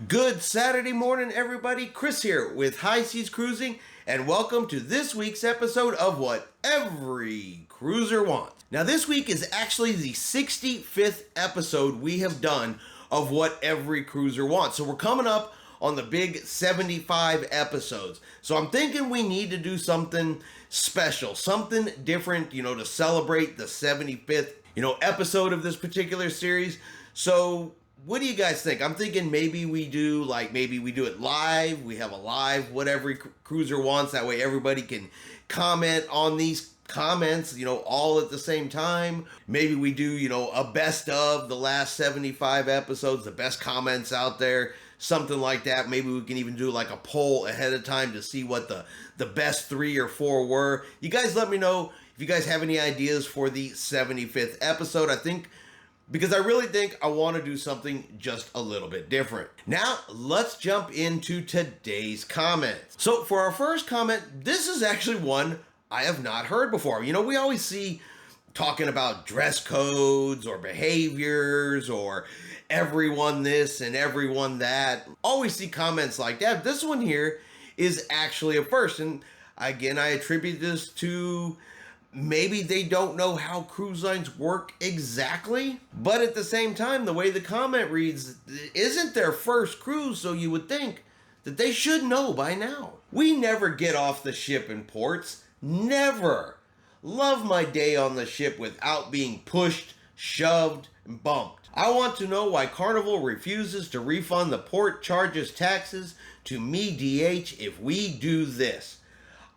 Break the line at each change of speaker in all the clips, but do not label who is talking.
Good Saturday morning, everybody. Chris here with High Seas Cruising, and welcome to this week's episode of What Every Cruiser Wants. Now, this week is actually the 65th episode we have done of What Every Cruiser Wants. So we're coming up on the big 75 episodes. So I'm thinking we need to do something special, something different, to celebrate the 75th, episode of this particular series. So what do you guys think? I'm thinking maybe we do it live. We have a live What Every Cruiser Wants. That way everybody can comment on these comments, all at the same time. Maybe we do, a best of the last 75 episodes, the best comments out there, something like that. Maybe we can even do like a poll ahead of time to see what the best 3 or 4 were. You guys let me know if you guys have any ideas for the 75th episode. Because I really think I want to do something just a little bit different. Now, let's jump into today's comments. So for our first comment, this is actually one I have not heard before. We always see talking about dress codes or behaviors or everyone this and everyone that. Always see comments like that. This one here is actually a first. And again, I attribute this to maybe they don't know how cruise lines work exactly, but at the same time, the way the comment reads, it isn't their first cruise, so you would think that they should know by now. We never get off the ship in ports. Never. Love my day on the ship without being pushed, shoved, and bumped. I want to know why Carnival refuses to refund the port charges taxes to me, DH, if we do this.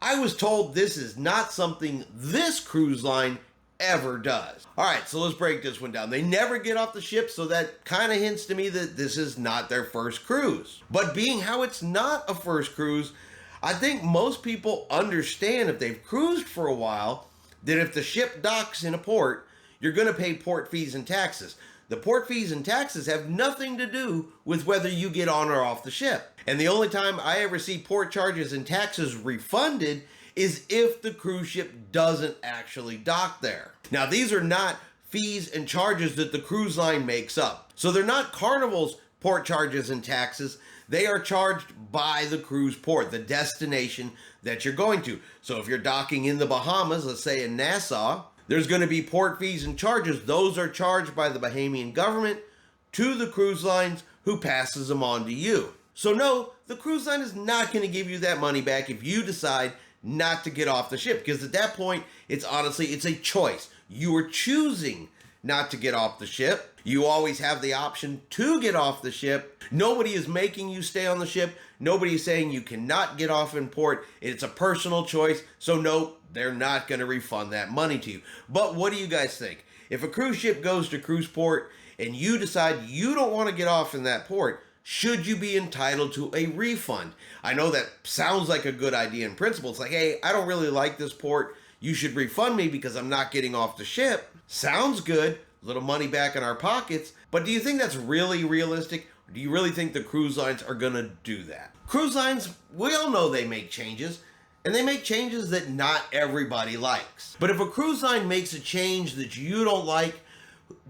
I was told this is not something this cruise line ever does. All right, so let's break this one down. They never get off the ship, so that kind of hints to me that this is not their first cruise. But being how it's not a first cruise, I think most people understand if they've cruised for a while that if the ship docks in a port, you're going to pay port fees and taxes. The port fees and taxes have nothing to do with whether you get on or off the ship. And the only time I ever see port charges and taxes refunded is if the cruise ship doesn't actually dock there. Now, these are not fees and charges that the cruise line makes up. So they're not Carnival's port charges and taxes. They are charged by the cruise port, the destination that you're going to. So if you're docking in the Bahamas, let's say in Nassau, there's going to be port fees and charges. Those are charged by the Bahamian government to the cruise lines, who passes them on to you. So no, the cruise line is not going to give you that money back if you decide not to get off the ship, because at that point, it's a choice. You are choosing not to get off the ship. You always have the option to get off the ship. Nobody is making you stay on the ship. Nobody is saying you cannot get off in port. It's a personal choice. So no, they're not going to refund that money to you. But what do you guys think? If a cruise ship goes to cruise port and you decide you don't want to get off in that port, should you be entitled to a refund? I know that sounds like a good idea in principle. It's like, hey, I don't really like this port. You should refund me because I'm not getting off the ship. Sounds good. A little money back in our pockets. But do you think that's really realistic? Or do you really think the cruise lines are going to do that? Cruise lines, we all know they make changes. And they make changes that not everybody likes. But if a cruise line makes a change that you don't like,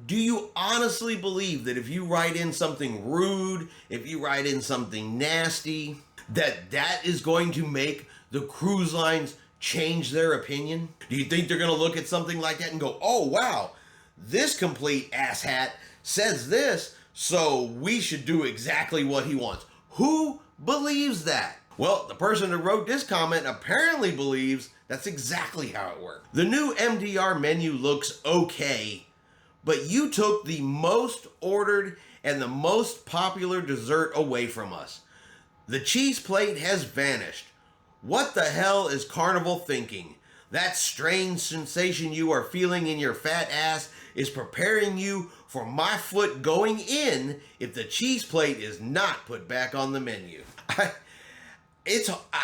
do you honestly believe that if you write in something rude, if you write in something nasty, that is going to make the cruise lines change their opinion? Do you think they're going to look at something like that and go, oh, wow, this complete asshat says this, so we should do exactly what he wants? Who believes that? Well, the person who wrote this comment apparently believes that's exactly how it works. The new MDR menu looks okay, but you took the most ordered and the most popular dessert away from us. The cheese plate has vanished. What the hell is Carnival thinking? That strange sensation you are feeling in your fat ass is preparing you for my foot going in if the cheese plate is not put back on the menu.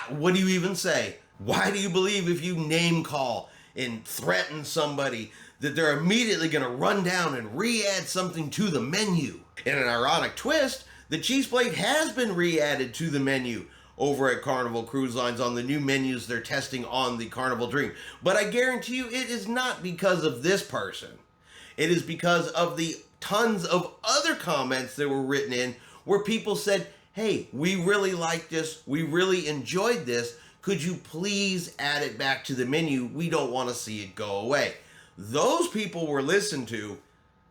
What do you even say? Why do you believe if you name call and threaten somebody that they're immediately going to run down and re-add something to the menu? In an ironic twist, the cheese plate has been re-added to the menu over at Carnival Cruise Lines on the new menus they're testing on the Carnival Dream. But I guarantee you it is not because of this person. It is because of the tons of other comments that were written in where people said, hey, we really like this, we really enjoyed this, could you please add it back to the menu? We don't want to see it go away. Those people were listened to.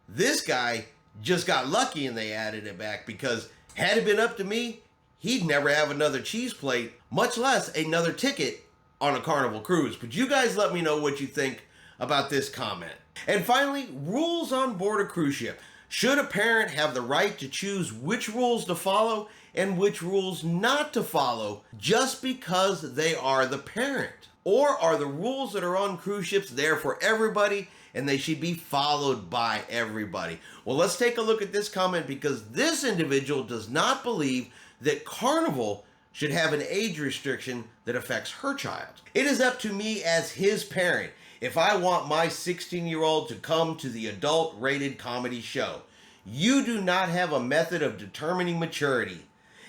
This guy just got lucky and they added it back, because had it been up to me, he'd never have another cheese plate, much less another ticket on a Carnival cruise. But you guys let me know what you think about this comment. And finally, rules on board a cruise ship. Should a parent have the right to choose which rules to follow and which rules not to follow just because they are the parent? Or are the rules that are on cruise ships there for everybody and they should be followed by everybody? Well, let's take a look at this comment, because this individual does not believe that Carnival should have an age restriction that affects her child. It is up to me as his parent if I want my 16-year-old to come to the adult-rated comedy show. You do not have a method of determining maturity.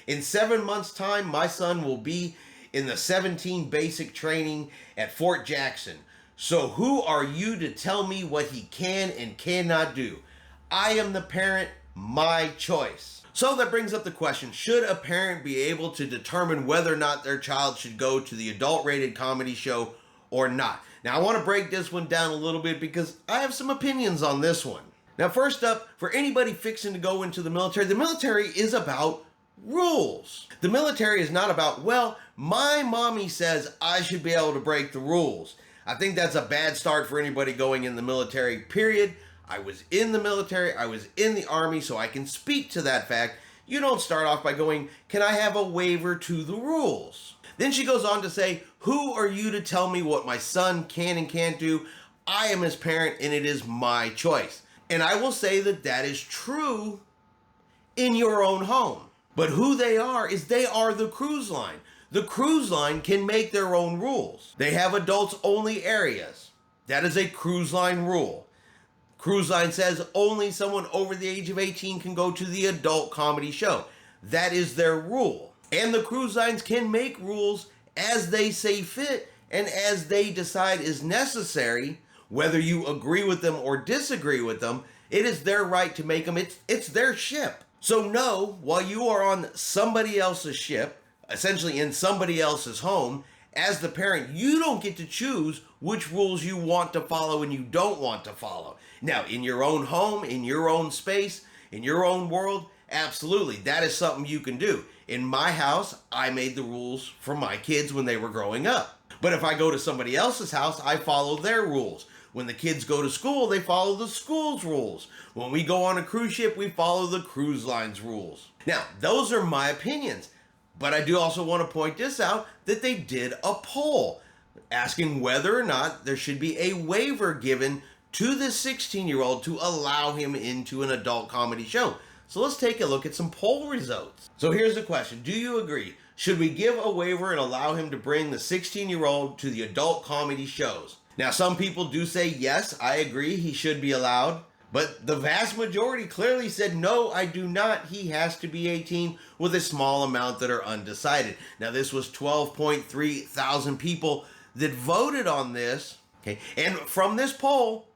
In 7 months' time, my son will be in the 17 basic training at Fort Jackson. So who are you to tell me what he can and cannot do? I am the parent, my choice. So that brings up the question, should a parent be able to determine whether or not their child should go to the adult-rated comedy show or not? Now, I want to break this one down a little bit because I have some opinions on this one. Now, first up, for anybody fixing to go into the military is about rules. The military is not about, well, my mommy says I should be able to break the rules. I think that's a bad start for anybody going in the military, period. I was in the military, I was in the Army, so I can speak to that fact. You don't start off by going, can I have a waiver to the rules? Then she goes on to say, who are you to tell me what my son can and can't do? I am his parent and it is my choice. And I will say that that is true in your own home. But who they are is they are the cruise line. The cruise line can make their own rules. They have adults only areas. That is a cruise line rule. Cruise line says only someone over the age of 18 can go to the adult comedy show. That is their rule. And the cruise lines can make rules as they say fit and as they decide is necessary. Whether you agree with them or disagree with them, it is their right to make them. It's their ship. So no, while you are on somebody else's ship, essentially in somebody else's home, as the parent, you don't get to choose which rules you want to follow and you don't want to follow. Now, in your own home, in your own space, in your own world, absolutely, that is something you can do. In my house, I made the rules for my kids when they were growing up. But if I go to somebody else's house, I follow their rules. When the kids go to school, they follow the school's rules. When we go on a cruise ship, we follow the cruise line's rules. Now, those are my opinions. But I do also want to point this out, that they did a poll asking whether or not there should be a waiver given to this 16-year-old to allow him into an adult comedy show. So let's take a look at some poll results. So here's the question. Do you agree? Should we give a waiver and allow him to bring the 16-year-old to the adult comedy shows? Now, some people do say, yes, I agree, he should be allowed. But the vast majority clearly said, no, I do not. He has to be 18, with a small amount that are undecided. Now, this was 12.3 thousand people that voted on this. Okay, and from this poll,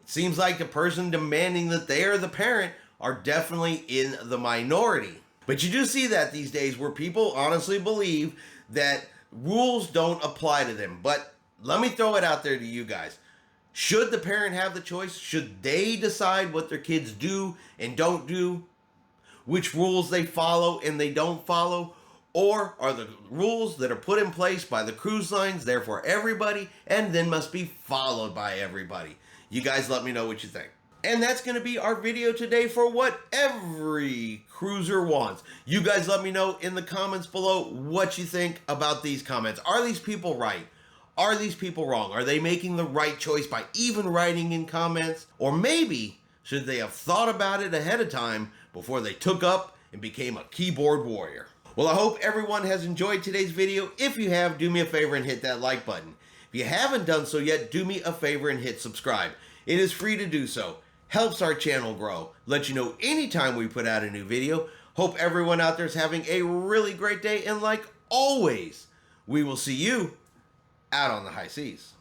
it seems like the person demanding that they are the parent are definitely in the minority. But you do see that these days where people honestly believe that rules don't apply to them. But let me throw it out there to you guys. Should the parent have the choice? Should they decide what their kids do and don't do? Which rules they follow and they don't follow? Or are the rules that are put in place by the cruise lines there for everybody and then must be followed by everybody? You guys let me know what you think. And that's going to be our video today for what every cruiser wants. You guys let me know in the comments below what you think about these comments. Are these people right? Are these people wrong? Are they making the right choice by even writing in comments? Or maybe should they have thought about it ahead of time before they took up and became a keyboard warrior? Well, I hope everyone has enjoyed today's video. If you have, do me a favor and hit that like button. If you haven't done so yet, do me a favor and hit subscribe. It is free to do so. Helps our channel grow. Let you know anytime we put out a new video. Hope everyone out there is having a really great day. And like always, we will see you out on the high seas.